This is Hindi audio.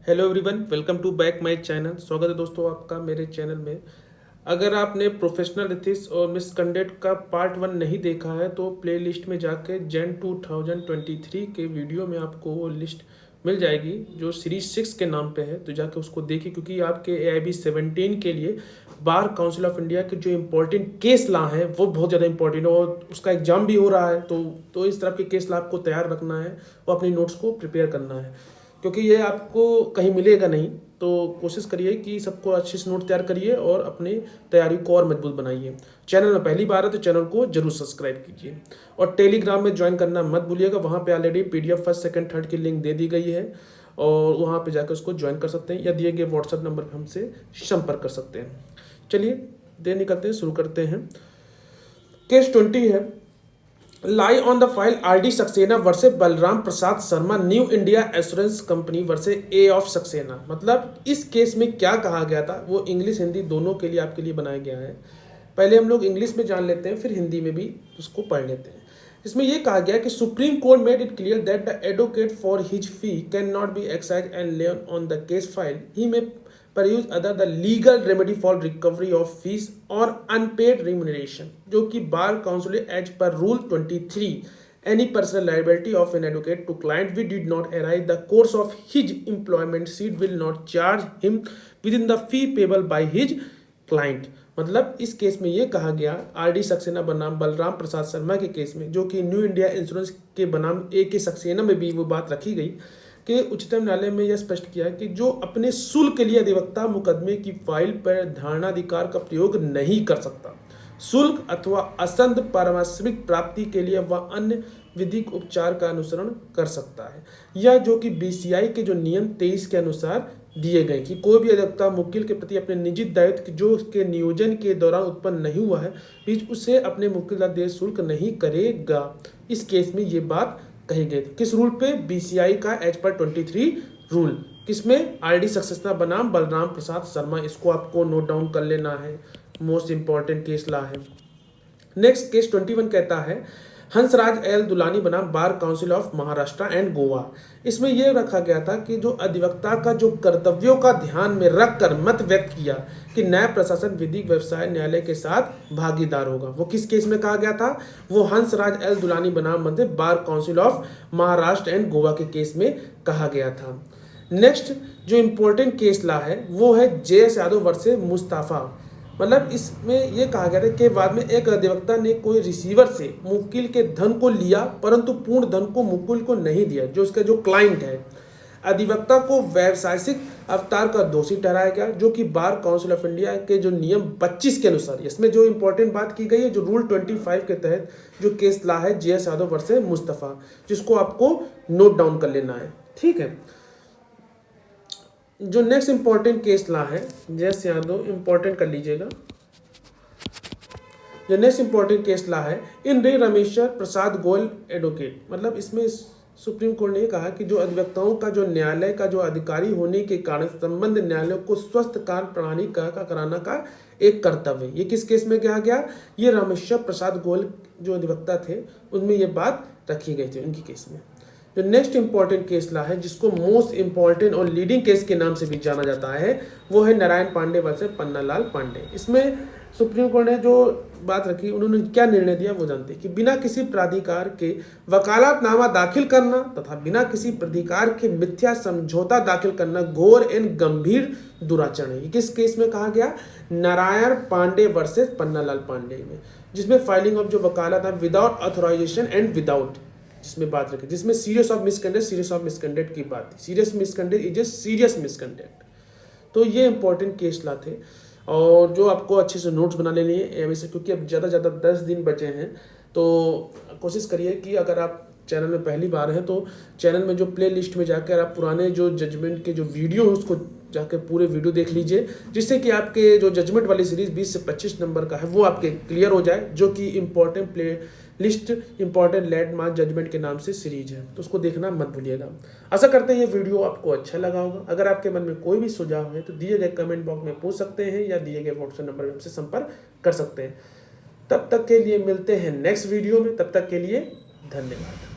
Hello everyone, welcome to back my channel. स्वागत है दोस्तों आपका मेरे चैनल में। अगर आपने प्रोफेशनल एथिक्स और मिसकंडक्ट का पार्ट 1 नहीं देखा है तो प्लेलिस्ट में जाके जैन 2023 के वीडियो में आपको वो लिस्ट मिल जाएगी जो सीरीज 6 के नाम पे है, तो जाके उसको देखिए क्योंकि आपके AIB 17 के लिए बार काउंसिल ऑफ इंडिया के जो इम्पोर्टेंट केस लॉ है वो बहुत ज़्यादा इंपॉर्टेंट है और उसका एग्जाम भी हो रहा है। तो इस तरह के केस लॉ आपको तैयार रखना है, वो अपनी नोट्स को प्रिपेयर करना है क्योंकि ये आपको कहीं मिलेगा नहीं। तो कोशिश करिए कि सबको अच्छे से नोट तैयार करिए और अपनी तैयारी को और मजबूत बनाइए। चैनल में पहली बार है तो चैनल को जरूर सब्सक्राइब कीजिए और टेलीग्राम में ज्वाइन करना मत भूलिएगा। वहाँ पे already PDF first second third की लिंक दे दी गई है और वहाँ पे जाकर उसको ज्वाइन कर सकते हैं या दिए गए व्हाट्सएप नंबर पर हमसे संपर्क कर सकते हैं। चलिए देर निकलते हैं, शुरू करते हैं। केस 20 है, lie on the file RD Saxena versus Balram Prasad Sharma new India assurance company versus A of Saxena. मतलब इस केस में क्या कहा गया था वो इंग्लिश हिंदी दोनों के लिए आपके लिए बनाया गया है। पहले हम लोग इंग्लिश में जान लेते हैं, फिर हिंदी में भी उसको पढ़ लेते हैं। इसमें यह कहा गया कि supreme court made it clear that the advocate for his fee can not be excise and lien on the case file he may pursue other the legal remedy for recovery of fees or unpaid remuneration, जो कि bar council as per rule 23 any personal liability of an advocate to client we did not arise the course of his employment seat will not charge him with in the fee payable by his client. मतलब इस केस में ये कहा गया RD सक्सेना बनाम बलराम प्रसाद शर्मा के केस में, जो कि न्यू इंडिया इंश्योरेंस के बनाम AK सक्सेना में भी वो बात रखी गई कि उच्चतम न्यायालय में यह स्पष्ट किया कि जो अपने शुल्क के लिए अधिवक्ता मुकदमे की फाइल पर धारणाधिकार का प्रयोग नहीं कर सकता, शुल्क अथवा असंध पारिश्रमिक प्राप्ति के लिए वह अन्य विधिक उपचार का अनुसरण कर सकता है, या जो कि BCI के जो नियम 23 के अनुसार दिए गए कि कोई भी अधिवक्ता मुवक्किल के प्रति अपने निजी दायित्व जो उसके नियोजन के दौरान उत्पन्न नहीं हुआ है बीच उसे अपने मुवक्किल देय शुल्क नहीं करेगा। इस केस में ये बात कही गई थी किस रूल पे? BCI का एज पर 23 रूल। किसमें? RD सक्सेना बनाम बलराम प्रसाद शर्मा। इसको आपको नोट डाउन कर लेना है, मोस्ट इंपॉर्टेंट केस ला है। नेक्स्ट केस 21 कहता है हंसराज L दुलानी बनाम बार council of Maharashtra and Goa. इसमें यह रखा गया था कि जो अधिवक्ता का जो कर्तव्यों का ध्यान में रखकर मत व्यक्त किया कि न्याय प्रशासन विधिक व्यवसाय न्यायालय के साथ भागीदार होगा, वो किस केस में कहा गया था? वो हंसराज L दुलानी बनाम मध्य bar council of Maharashtra and Goa के केस में कहा गया था। नेक्स्ट जो इंपॉर्टेंट केस ला है वो है JS यादव वर्सेस मुस्तफा। मतलब इसमें यह कहा गया था कि बाद में एक अधिवक्ता ने कोई रिसीवर से मुवक्किल के धन को लिया परंतु पूर्ण धन को मुवक्किल को नहीं दिया, जो उसका जो क्लाइंट है। अधिवक्ता को व्यवसायिक अवतार का दोषी ठहराया गया, जो कि बार काउंसिल ऑफ इंडिया के जो नियम 25 के अनुसार। इसमें जो इंपॉर्टेंट बात की गई है जो रूल 25 के तहत जो केस ला है JS यादव वर्सेस मुस्तफा, जिसको आपको नोट डाउन कर लेना है, ठीक है। जो नेक्स्ट इंपॉर्टेंट केस ला है JS यादव, इंपॉर्टेंट कर लीजिएगा। जो नेक्स्ट इंपॉर्टेंट केस ला है इन रे रमेश्वर प्रसाद गोयल एडवोकेट। मतलब इसमें सुप्रीम कोर्ट ने कहा कि जो अधिवक्ताओं का जो न्यायालय का जो अधिकारी होने के कारण संबंध न्यायालयों को स्वस्थ कार्य प्रणाली का कराना का एक कर्तव्य है। ये किस केस में कहा गया? ये रामेश्वर प्रसाद गोयल जो अधिवक्ता थे उनमें ये बात रखी गई थी उनकी केस में। जो नेक्स्ट इंपॉर्टेंट केस ला है जिसको मोस्ट इंपॉर्टेंट और लीडिंग केस के नाम से भी जाना जाता है वो है नारायण पांडे वर्सेस पन्नालाल पांडे। इसमें सुप्रीम कोर्ट ने जो बात रखी, उन्होंने क्या निर्णय दिया वो जानते हैं कि बिना किसी प्राधिकार के वकालतनामा दाखिल करना तथा बिना किसी प्राधिकार के मिथ्या समझौता दाखिल करना घोर एवं गंभीर दुराचरण है। किस केस में कहा गया? नारायण पांडे वर्सेस पन्नालाल पांडे में, जिसमें फाइलिंग ऑफ जो वकालत है विदाउट ऑथराइजेशन एंड विदाउट, जिसमें बात रखी, जिसमें सीरियस ऑफ मिसकंडक्ट की बात थी। Serious misconduct is a serious misconduct. तो ये इंपॉर्टेंट केस ला थे और जो आपको अच्छे से नोट्स बना लेनी है अभी से, क्योंकि अब ज़्यादा 10 दिन बचे हैं। तो कोशिश करिए कि अगर आप चैनल में पहली बार हैं तो चैनल में जो प्ले लिस्ट में जाकर आप पुराने जो जजमेंट के जो वीडियो है उसको जाकर पूरे वीडियो देख लीजिए, जिससे कि आपके जो जजमेंट वाली सीरीज 20 से 25 नंबर का है वो आपके क्लियर हो जाए, जो कि important playlist important landmark judgement के नाम से सीरीज है, तो उसको देखना मत भूलिएगा। आशा करते हैं ये वीडियो आपको अच्छा लगा होगा। अगर आपके मन में कोई भी सुझाव है तो दिए गए कमेंट बॉक्स में पूछ सकते हैं या दिए गए व्हाट्सएप नंबर में हमसे संपर्क कर सकते हैं। तब तक के लिए मिलते हैं नेक्स्ट वीडियो में, तब तक के लिए धन्यवाद।